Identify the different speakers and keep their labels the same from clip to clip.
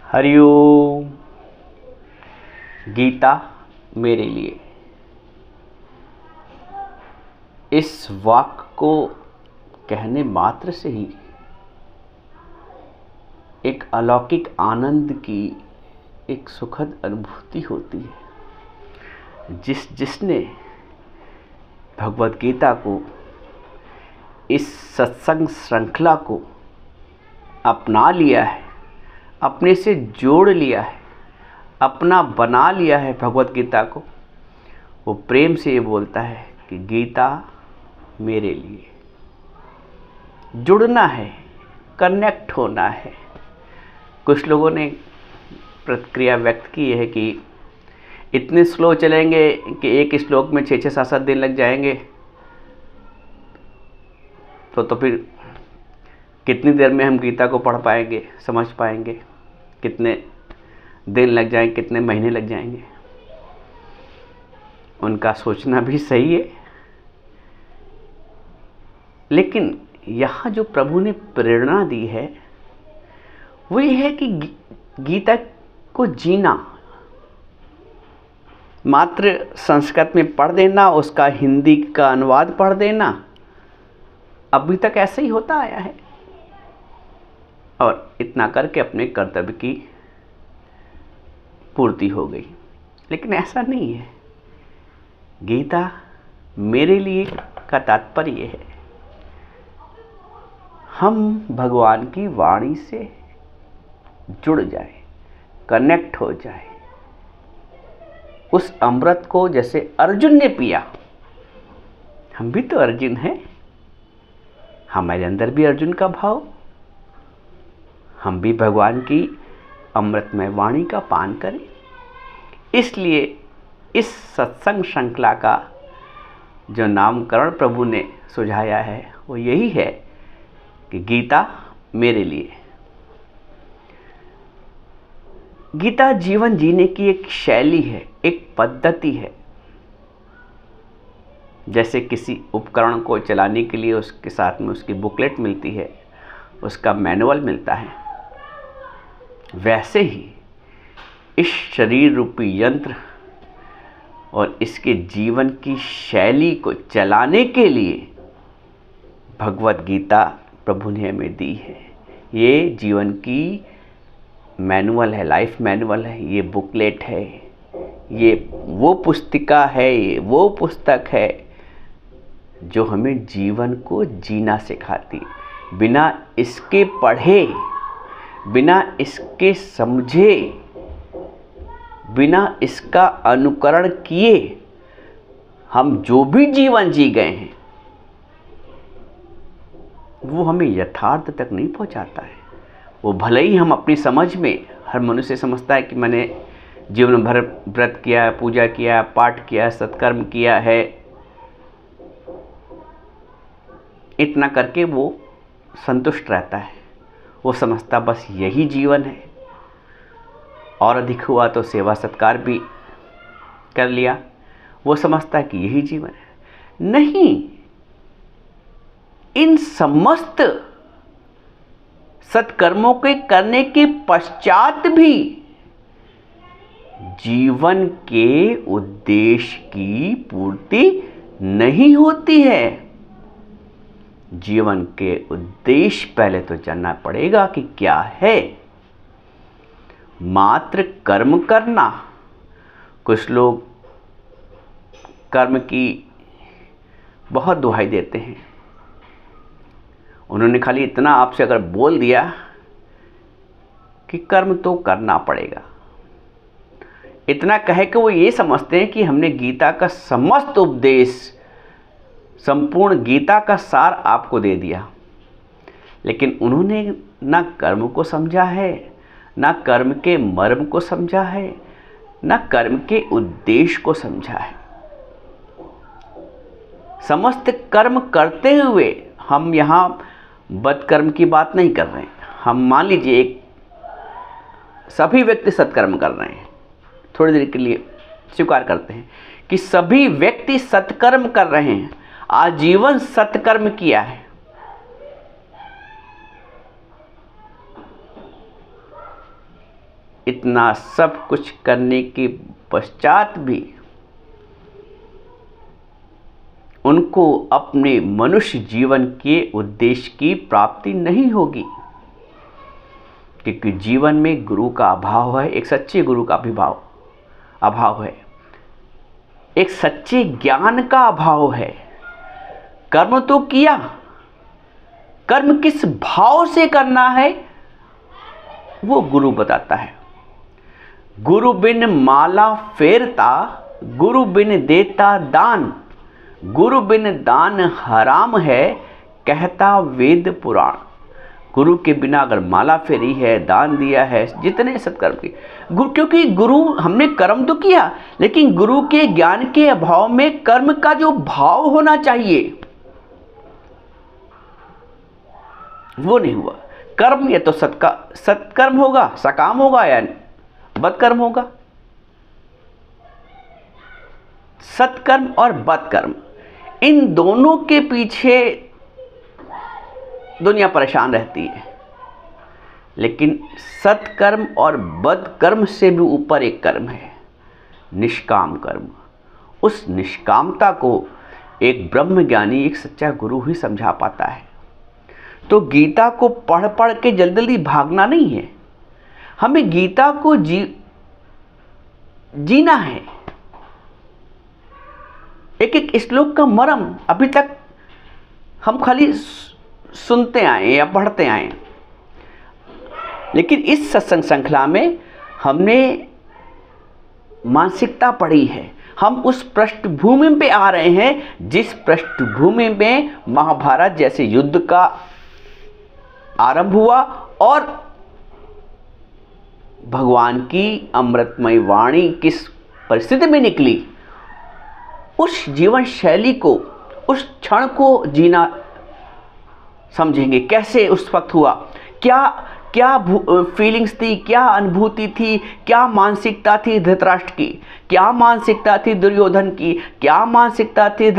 Speaker 1: हरिओम। गीता मेरे लिए, इस वाक्य को कहने मात्र से ही एक अलौकिक आनंद की एक सुखद अनुभूति होती है। जिसने भगवद गीता को, इस सत्संग श्रृंखला को अपना लिया है, अपने से जोड़ लिया है, अपना बना लिया है भगवद गीता को, वो प्रेम से ये बोलता है कि गीता मेरे लिए। जुड़ना है, कनेक्ट होना है। कुछ लोगों ने प्रतिक्रिया व्यक्त की है कि इतने स्लो चलेंगे कि एक श्लोक में 6-6, 7-7 दिन लग जाएंगे, तो फिर कितनी देर में हम गीता को पढ़ पाएंगे, समझ पाएंगे, कितने दिन लग जाएंगे, कितने महीने लग जाएंगे। उनका सोचना भी सही है, लेकिन यहाँ जो प्रभु ने प्रेरणा दी है वो ये है कि गीता को जीना, मात्र संस्कृत में पढ़ देना, उसका हिंदी का अनुवाद पढ़ देना अभी तक ऐसे ही होता आया है और इतना करके अपने कर्तव्य की पूर्ति हो गई। लेकिन ऐसा नहीं है। गीता मेरे लिए का तात्पर्य है हम भगवान की वाणी से जुड़ जाए, कनेक्ट हो जाए। उस अमृत को जैसे अर्जुन ने पिया, हम भी तो अर्जुन हैं, हमारे अंदर भी अर्जुन का भाव, हम भी भगवान की अमृतमय वाणी का पान करें। इसलिए इस सत्संग श्रृंखला का जो नामकरण प्रभु ने सुझाया है वो यही है कि गीता मेरे लिए। गीता जीवन जीने की एक शैली है, एक पद्धति है। जैसे किसी उपकरण को चलाने के लिए उसके साथ में उसकी बुकलेट मिलती है, उसका मैनुअल मिलता है, वैसे ही इस शरीर रूपी यंत्र और इसके जीवन की शैली को चलाने के लिए भगवद गीता प्रभु ने हमें दी है। ये जीवन की मैनुअल है, लाइफ मैनुअल है, ये बुकलेट है, ये वो पुस्तिका है, ये वो पुस्तक है जो हमें जीवन को जीना सिखाती। बिना इसके पढ़े, बिना इसके समझे, बिना इसका अनुकरण किए हम जो भी जीवन जी गए हैं वो हमें यथार्थ तक नहीं पहुंचाता है। वो भले ही हम अपनी समझ में, हर मनुष्य समझता है कि मैंने जीवन भर व्रत किया, पूजा किया, पाठ किया, सत्कर्म किया है, इतना करके वो संतुष्ट रहता है। वो समझता बस यही जीवन है, और अधिक हुआ तो सेवा सत्कार भी कर लिया। वो समझता है कि यही जीवन है। नहीं, इन समस्त सत्कर्मों के करने के पश्चात भी जीवन के उद्देश्य की पूर्ति नहीं होती है। जीवन के उद्देश्य पहले तो जानना पड़ेगा कि क्या है। मात्र कर्म करना, कुछ लोग कर्म की बहुत दुहाई देते हैं। उन्होंने खाली इतना आपसे अगर बोल दिया कि कर्म तो करना पड़ेगा, इतना कहे कि वो ये समझते हैं कि हमने गीता का समस्त उपदेश, संपूर्ण गीता का सार आपको दे दिया। लेकिन उन्होंने ना कर्म को समझा है, ना कर्म के मर्म को समझा है, ना कर्म के उद्देश्य को समझा है। समस्त कर्म करते हुए हम यहाँ बदकर्म की बात नहीं कर रहे हैं। हम मान लीजिए सभी व्यक्ति सत्कर्म कर रहे हैं, थोड़ी देर के लिए स्वीकार करते हैं कि सभी व्यक्ति सत्कर्म कर रहे हैं, आजीवन सत्कर्म किया है। इतना सब कुछ करने के पश्चात भी उनको अपने मनुष्य जीवन के उद्देश्य की प्राप्ति नहीं होगी, क्योंकि जीवन में गुरु का अभाव है, एक सच्चे गुरु का भी अभाव है, एक सच्चे ज्ञान का अभाव है। कर्म तो किया, कर्म किस भाव से करना है वो गुरु बताता है। गुरु बिन माला फेरता, गुरु बिन देता दान, गुरु बिन दान हराम है, कहता वेद पुराण। गुरु के बिना अगर माला फेरी है, दान दिया है, जितने सत्कर्म की गुरु, क्योंकि गुरु हमने कर्म तो किया, लेकिन गुरु के ज्ञान के अभाव में कर्म का जो भाव होना चाहिए वो नहीं हुआ। कर्म या तो सत्कर्म होगा, सकाम होगा, या बदकर्म होगा। सत्कर्म और बदकर्म, इन दोनों के पीछे दुनिया परेशान रहती है, लेकिन सत्कर्म और बदकर्म से भी ऊपर एक कर्म है, निष्काम कर्म। उस निष्कामता को एक ब्रह्मज्ञानी, एक सच्चा गुरु ही समझा पाता है। तो गीता को पढ़ पढ़ के जल्दी जल्दी भागना नहीं है, हमें गीता को जीना है। एक एक श्लोक का मर्म अभी तक हम खाली सुनते आए या पढ़ते आए, लेकिन इस सत्संग श्रृंखला में हमने मानसिकता पढ़ी है। हम उस पृष्ठभूमि पे आ रहे हैं जिस पृष्ठभूमि में महाभारत जैसे युद्ध का आरंभ हुआ और भगवान की अमृतमय वाणी किस परिस्थिति में निकली, उस जीवन शैली को, उस क्षण को जीना समझेंगे। कैसे उस वक्त हुआ, क्या फीलिंग्स थी, क्या अनुभूति थी, क्या मानसिकता थी धृतराष्ट्र की, क्या मानसिकता थी दुर्योधन की, क्या मानसिकता थी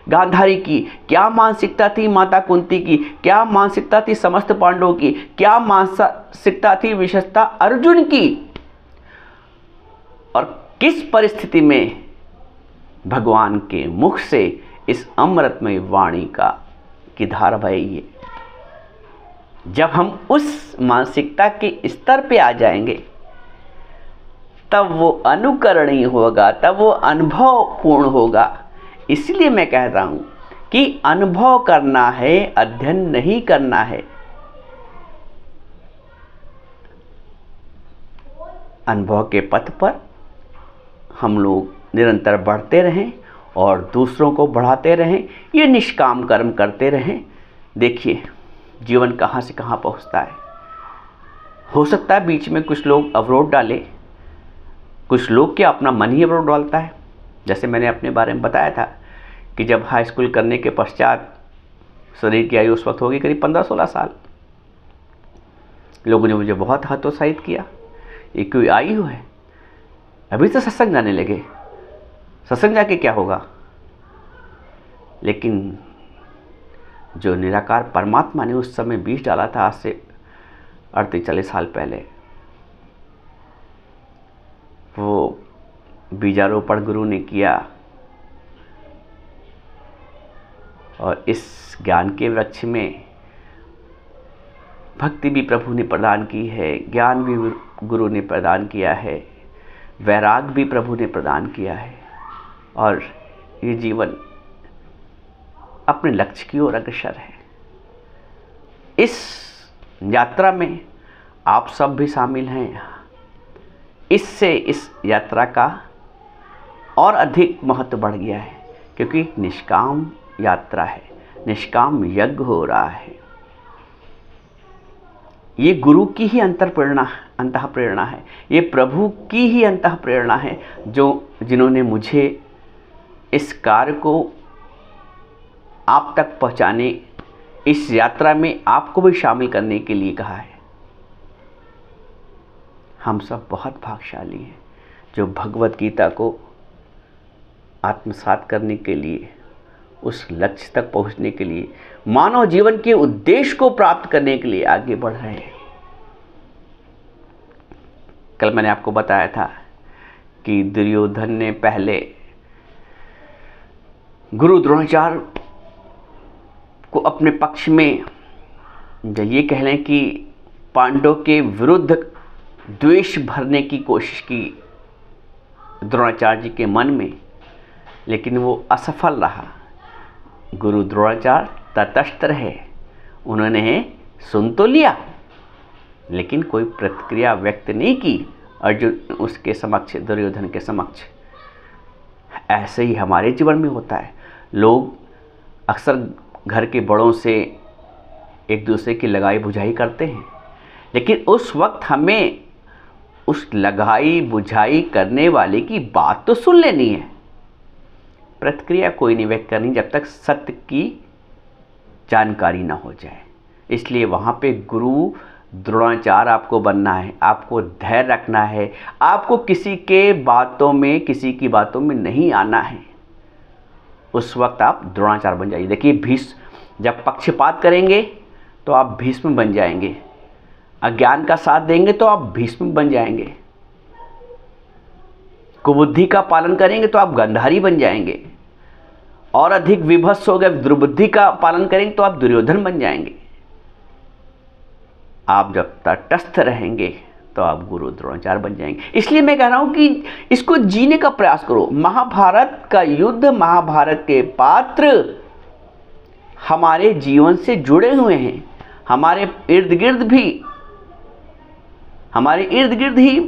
Speaker 1: गांधारी की, क्या मानसिकता थी माता कुंती की, क्या मानसिकता थी समस्त पांडवों की, क्या मानसिकता थी विशेषता अर्जुन की, और किस परिस्थिति में भगवान के मुख से इस अमृतमय वाणी की धारा बही है। जब हम उस मानसिकता के स्तर पे आ जाएंगे तब वो अनुकरणीय होगा, तब वो अनुभवपूर्ण होगा। इसलिए मैं कहता हूं कि अनुभव करना है, अध्ययन नहीं करना है। अनुभव के पथ पर हम लोग निरंतर बढ़ते रहें और दूसरों को बढ़ाते रहें, ये निष्काम कर्म करते रहें। देखिए जीवन कहाँ से कहाँ पहुँचता है। हो सकता है बीच में कुछ लोग अवरोध डाले, कुछ लोग क्या अपना मन ही अवरोध डालता है। जैसे मैंने अपने बारे में बताया था कि जब हाई स्कूल करने के पश्चात शरीर की आयु उस वक्त होगी करीब 15-16 साल, लोगों ने मुझे बहुत हतोत्साहित किया, ये कोई आयु है, अभी तो सत्संग जाने लगे, सत्संग जाके क्या होगा। लेकिन जो निराकार परमात्मा ने उस समय बीज डाला था, आज से 38-40 साल पहले, वो बीजारोपण गुरु ने किया और इस ज्ञान के वृक्ष में भक्ति भी प्रभु ने प्रदान की है, ज्ञान भी गुरु ने प्रदान किया है, वैराग भी प्रभु ने प्रदान किया है, और ये जीवन अपने लक्ष्य की ओर अग्रसर है। इस यात्रा में आप सब भी शामिल हैं। इससे इस यात्रा का और अधिक महत्व बढ़ गया है, क्योंकि निष्काम यात्रा है, निष्काम यज्ञ हो रहा है। ये गुरु की ही अंतः प्रेरणा है, ये प्रभु की ही अंतः प्रेरणा है, जिन्होंने मुझे इस कार्य को आप तक पहुंचाने, इस यात्रा में आपको भी शामिल करने के लिए कहा है। हम सब बहुत भाग्यशाली हैं जो भगवत गीता को आत्मसात करने के लिए, उस लक्ष्य तक पहुंचने के लिए, मानव जीवन के उद्देश्य को प्राप्त करने के लिए आगे बढ़ रहे हैं। कल मैंने आपको बताया था कि दुर्योधन ने पहले गुरु द्रोणाचार्य को अपने पक्ष में, ये कह लें कि पांडवों के विरुद्ध द्वेष भरने की कोशिश की द्रोणाचार्य जी के मन में, लेकिन वो असफल रहा। गुरु द्रोणाचार्य तटस्थ रहे, उन्होंने सुन तो लिया लेकिन कोई प्रतिक्रिया व्यक्त नहीं की अर्जुन उसके समक्ष, दुर्योधन के समक्ष। ऐसे ही हमारे जीवन में होता है। लोग अक्सर घर के बड़ों से एक दूसरे की लगाई बुझाई करते हैं, लेकिन उस वक्त हमें उस लगाई बुझाई करने वाले की बात तो सुन लेनी है, प्रतिक्रिया कोई नहीं व्यक्त करनी जब तक सत्य की जानकारी ना हो जाए। इसलिए वहाँ पे गुरु द्रोणाचार्य आपको बनना है, आपको धैर्य रखना है, आपको किसी की बातों में नहीं आना है। उस वक्त आप द्रोणाचार्य बन जाइए। देखिए, भीष्म जब पक्षपात करेंगे तो आप भीष्म बन जाएंगे, अज्ञान का साथ देंगे तो आप भीष्म बन जाएंगे, कुबुद्धि का पालन करेंगे तो आप गांधारी बन जाएंगे, और अधिक विभत्स हो गए दुर्बुद्धि का पालन करेंगे तो आप दुर्योधन बन जाएंगे। आप जब तटस्थ रहेंगे तो आप गुरु द्रोणाचार्य बन जाएंगे। इसलिए मैं कह रहा हूं कि इसको जीने का प्रयास करो। महाभारत का युद्ध, महाभारत के पात्र हमारे जीवन से जुड़े हुए हैं। हमारे इर्द गिर्द ही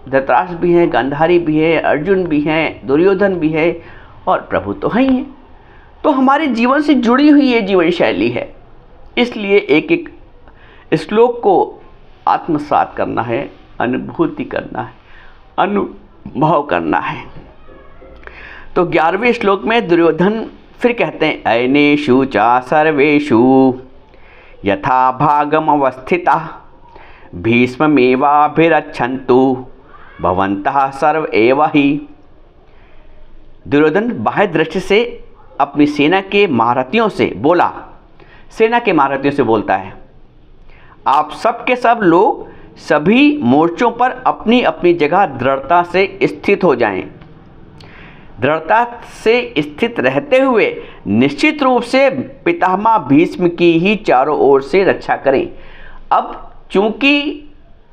Speaker 1: धृतराष्ट्र भी है, गांधारी भी है, अर्जुन भी है, दुर्योधन भी है, और प्रभु तो हैं ही हैं। तो हमारे जीवन से जुड़ी हुई ये जीवन शैली है। इसलिए एक एक श्लोक को आत्मसात करना है, अनुभूति करना है, अनुभव करना है। तो 11वें श्लोक में दुर्योधन फिर कहते हैं, अयनेषु च सर्वेषु यथा भागम अवस्थिता भीष्ममेवाभिरच्छन्तु भवन्तः सर्व एव हि। दुर्योधन बाह्य दृष्टि से अपनी सेना के महारथियों से बोला, सेना के महारथियों से बोलता है, आप सब के सब लोग सभी मोर्चों पर अपनी अपनी जगह दृढ़ता से स्थित हो जाएं। दृढ़ता से स्थित रहते हुए निश्चित रूप से पितामह भीष्म की ही चारों ओर से रक्षा करें। अब चूंकि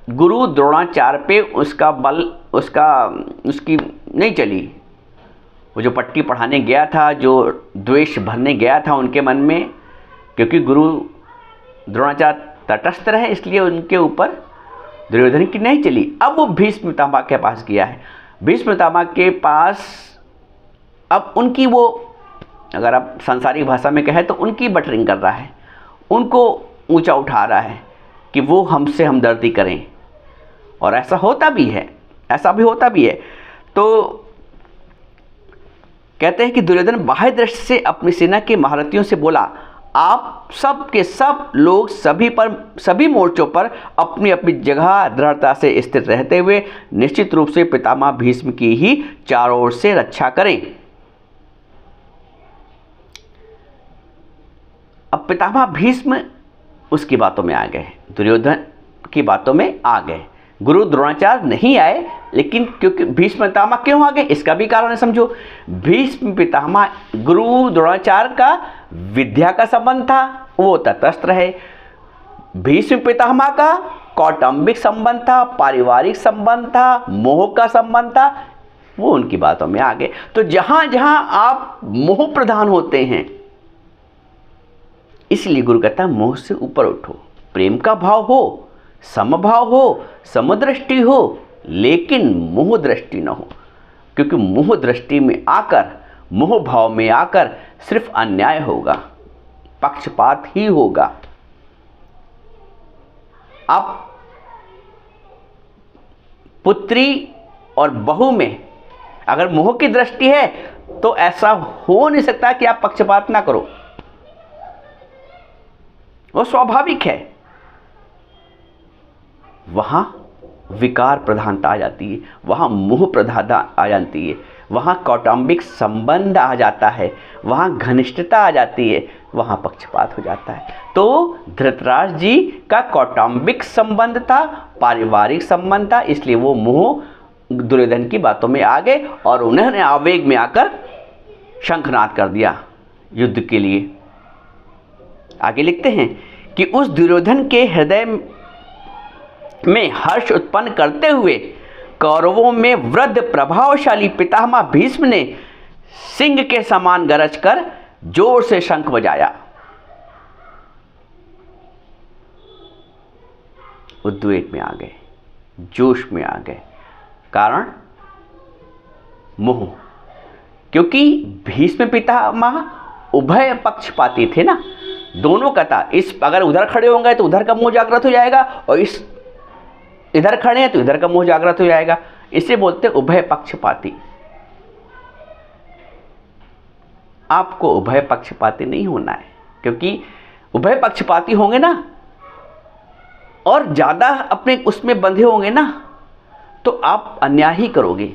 Speaker 1: गुरु द्रोणाचार्य पे उसका बल उसकी नहीं चली, वो जो पट्टी पढ़ाने गया था, जो द्वेष भरने गया था उनके मन में, क्योंकि गुरु द्रोणाचार्य तटस्थ रहे इसलिए उनके ऊपर दुर्योधन की नहीं चली। अब वो भीष्म पितामह के पास गया है। भीष्म पितामह के पास अब उनकी वो, अगर आप सांसारिक भाषा में कहें तो उनकी बटरिंग कर रहा है, उनको ऊंचा उठा रहा है कि वो हमसे हमदर्दी करें। और ऐसा होता भी है, तो कहते हैं कि दुर्योधन बाह्य दृष्टि से अपनी सेना के महारथियों से बोला, आप सब के सब लोग सभी मोर्चों पर अपनी अपनी जगह दृढ़ता से स्थित रहते हुए निश्चित रूप से पितामह भीष्म की ही चारों ओर से रक्षा करें। अब पितामह भीष्म उसकी बातों में आ गए, दुर्योधन की बातों में आ गए। गुरु द्रोणाचार्य नहीं आए, लेकिन क्योंकि भीष्म पितामह क्यों आ गए इसका भी कारण है, समझो। भीष्म पितामह गुरु द्रोणाचार्य का विद्या का संबंध था, वो तटस्थ रहे। भीष्म पितामह का कौटुंबिक संबंध था, पारिवारिक संबंध था, मोह का संबंध था, वो उनकी बातों में आ गए। तो जहां जहां आप मोह प्रधान होते हैं, इसलिए गुरु कहता है मोह से ऊपर उठो, प्रेम का भाव हो, समभाव हो, समदृष्टि हो, लेकिन मोह दृष्टि न हो। क्योंकि मोह दृष्टि में आकर, मोह भाव में आकर सिर्फ अन्याय होगा, पक्षपात ही होगा। अब पुत्री और बहू में अगर मोह की दृष्टि है तो ऐसा हो नहीं सकता कि आप पक्षपात ना करो, वो स्वाभाविक है। वहां विकार प्रधानता आ जाती है, वहां मोह प्रधानता आ जाती है, वहां कौटुंबिक संबंध आ जाता है, वहां घनिष्ठता आ जाती है, वहाँ पक्षपात हो जाता है। तो धृतराष्ट्र जी का कौटुंबिक संबंध था, पारिवारिक संबंध था, इसलिए वो मोह दुर्योधन की बातों में आ गए और उन्होंने आवेग में आकर शंखनाद कर दिया युद्ध के लिए। आगे लिखते हैं कि उस दुर्योधन के हृदय में हर्ष उत्पन्न करते हुए कौरवों में वृद्ध प्रभावशाली पितामह भीष्म ने सिंह के समान गरज कर जोर से शंख बजाया। उद्वेग में आ गए, जोश में आ गए। कारण मोह, क्योंकि भीष्म पितामह उभय पक्षपाती थे ना, दोनों का था। इस अगर उधर खड़े होंगे तो उधर का मोह जागृत हो जाएगा और इस इधर खड़े हैं तो इधर का मोह जागृत हो जाएगा। इसे बोलते उभय पक्षपाती। आपको उभय पक्षपाती नहीं होना है, क्योंकि उभय पक्षपाती होंगे ना और ज़्यादा अपने उसमें बंधे होंगे ना तो आप अन्याय ही करोगे।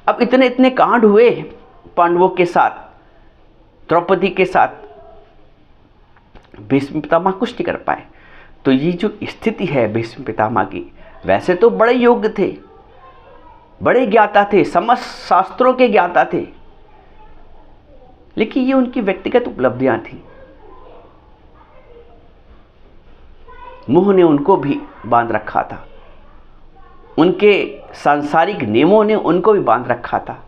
Speaker 1: अब इतने इतने कांड हुए पांडवों के साथ, द्रौपदी के साथ, भीष्म पितामह कुछ नहीं कर पाए। तो ये जो स्थिति है भीष्म पितामह की, वैसे तो बड़े योग्य थे, बड़े ज्ञाता थे, समस्त शास्त्रों के ज्ञाता थे, लेकिन ये उनकी व्यक्तिगत उपलब्धियां थी। मोह ने उनको भी बांध रखा था, उनके सांसारिक नियमों ने उनको भी बांध रखा था।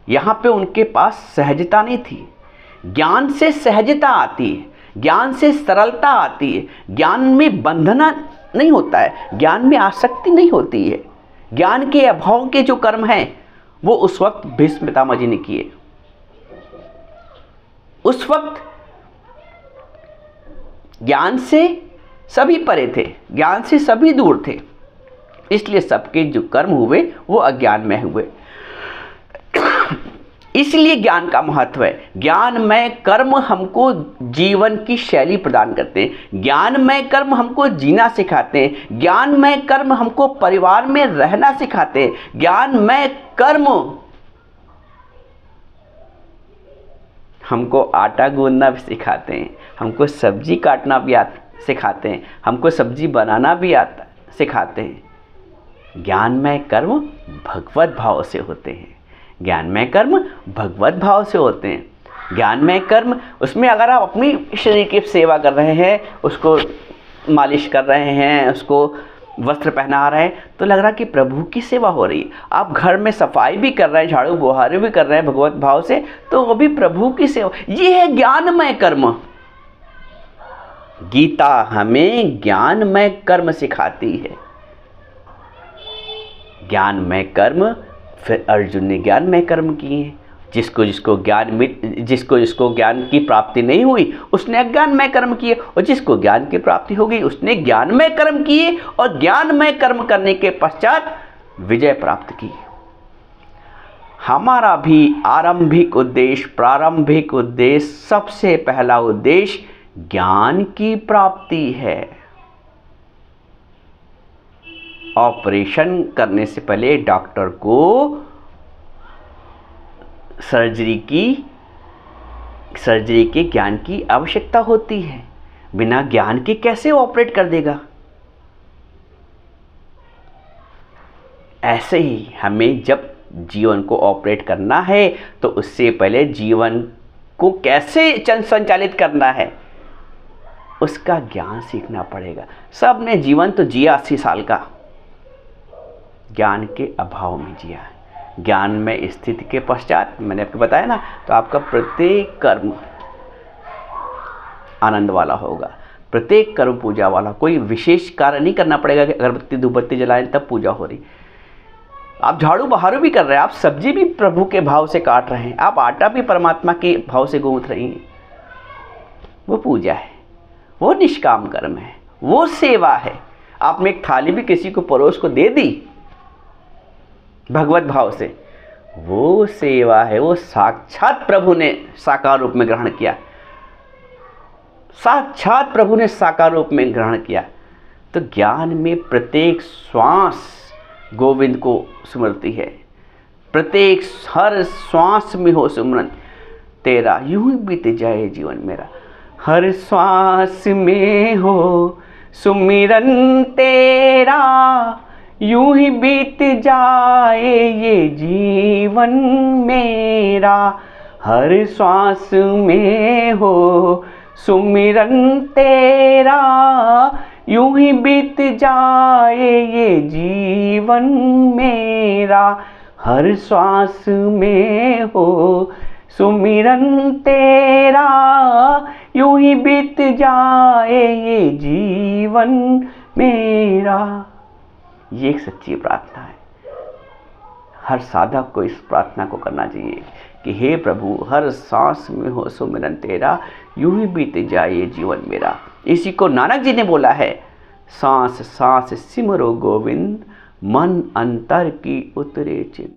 Speaker 1: यहाँ पे उनके पास सहजता नहीं थी। ज्ञान से सहजता आती है, ज्ञान से सरलता आती है, ज्ञान में बंधना नहीं होता है, ज्ञान में आसक्ति नहीं होती है। ज्ञान के अभाव के जो कर्म हैं वो उस वक्त भीष्म पितामह जी ने किए। उस वक्त ज्ञान से सभी परे थे, ज्ञान से सभी दूर थे, इसलिए सबके जो कर्म हुए वो अज्ञान में हुए। इसलिए ज्ञान का महत्व है। ज्ञानमय कर्म हमको जीवन की शैली प्रदान करते हैं, ज्ञानमय कर्म हमको जीना सिखाते हैं, ज्ञानमय कर्म हमको परिवार में रहना सिखाते हैं, ज्ञानमय कर्म हमको आटा गूंदना भी सिखाते हैं, हमको सब्जी काटना भी सिखाते हैं, हमको सब्जी बनाना भी सिखाते हैं। ज्ञानमय कर्म भगवत भाव से होते हैं, ज्ञानमय कर्म भगवत भाव से होते हैं। ज्ञानमय कर्म उसमें अगर आप अपनी शरीर की सेवा कर रहे हैं, उसको मालिश कर रहे हैं, उसको वस्त्र पहना रहे हैं, तो लग रहा कि प्रभु की सेवा हो रही है। आप घर में सफाई भी कर रहे हैं, झाड़ू बुहारी भी कर रहे हैं भगवत भाव से, तो वो भी प्रभु की सेवा। ये है ज्ञानमय कर्म। गीता हमें ज्ञानमय कर्म सिखाती है। ज्ञानमय कर्म, फिर अर्जुन ने ज्ञानमय कर्म किए। जिसको जिसको ज्ञान की प्राप्ति नहीं हुई उसने अज्ञानमय कर्म किए, और जिसको ज्ञान की प्राप्ति हो गई उसने ज्ञानमय कर्म किए, और ज्ञानमय कर्म करने के पश्चात विजय प्राप्त की। हमारा भी प्रारंभिक उद्देश्य, सबसे पहला उद्देश्य ज्ञान की प्राप्ति है। ऑपरेशन करने से पहले डॉक्टर को सर्जरी के ज्ञान की आवश्यकता होती है। बिना ज्ञान के कैसे ऑपरेट कर देगा? ऐसे ही हमें जब जीवन को ऑपरेट करना है तो उससे पहले जीवन को कैसे संचालित करना है उसका ज्ञान सीखना पड़ेगा। सब ने जीवन तो जिया 80 साल का, ज्ञान के अभाव में जिया है। ज्ञान में स्थिति के पश्चात मैंने आपको बताया ना, तो आपका प्रत्येक कर्म आनंद वाला होगा, प्रत्येक कर्म पूजा वाला। कोई विशेष कार्य नहीं करना पड़ेगा कि अगरबत्ती धूपबत्ती जलाएं तब पूजा हो रही। आप झाड़ू बहारू भी कर रहे हैं, आप सब्जी भी प्रभु के भाव से काट रहे हैं, आप आटा भी परमात्मा के भाव से गूंथ रही हैं, वो पूजा है, वो निष्काम कर्म है, वो सेवा है। आपने एक थाली भी किसी को परोस को दे दी भगवत भाव से, वो सेवा है। वो साक्षात प्रभु ने साकार रूप में ग्रहण किया, साक्षात प्रभु ने साकार रूप में ग्रहण किया। तो ज्ञान में प्रत्येक श्वास गोविंद को स्मृति है, प्रत्येक हर श्वास में हो सुमरन तेरा, यूं ही बीत जाए जीवन मेरा। हर श्वास में हो सुमिरन तेरा, यूं ही बीत जाए ये जीवन मेरा। हर श्वास में हो सुमिरन तेरा, यूं ही बीत जाए ये जीवन मेरा। हर श्वास में हो सुमिरन तेरा, यूं ही बीत जाए ये जीवन मेरा। ये एक सच्ची प्रार्थना है। हर साधक को इस प्रार्थना को करना चाहिए कि हे प्रभु, हर सांस में हो सुमिरन तेरा, यूं ही बीत जाए ये जीवन मेरा। इसी को नानक जी ने बोला है, सांस सांस सिमरो गोविंद, मन अंतर की उतरे चिंत।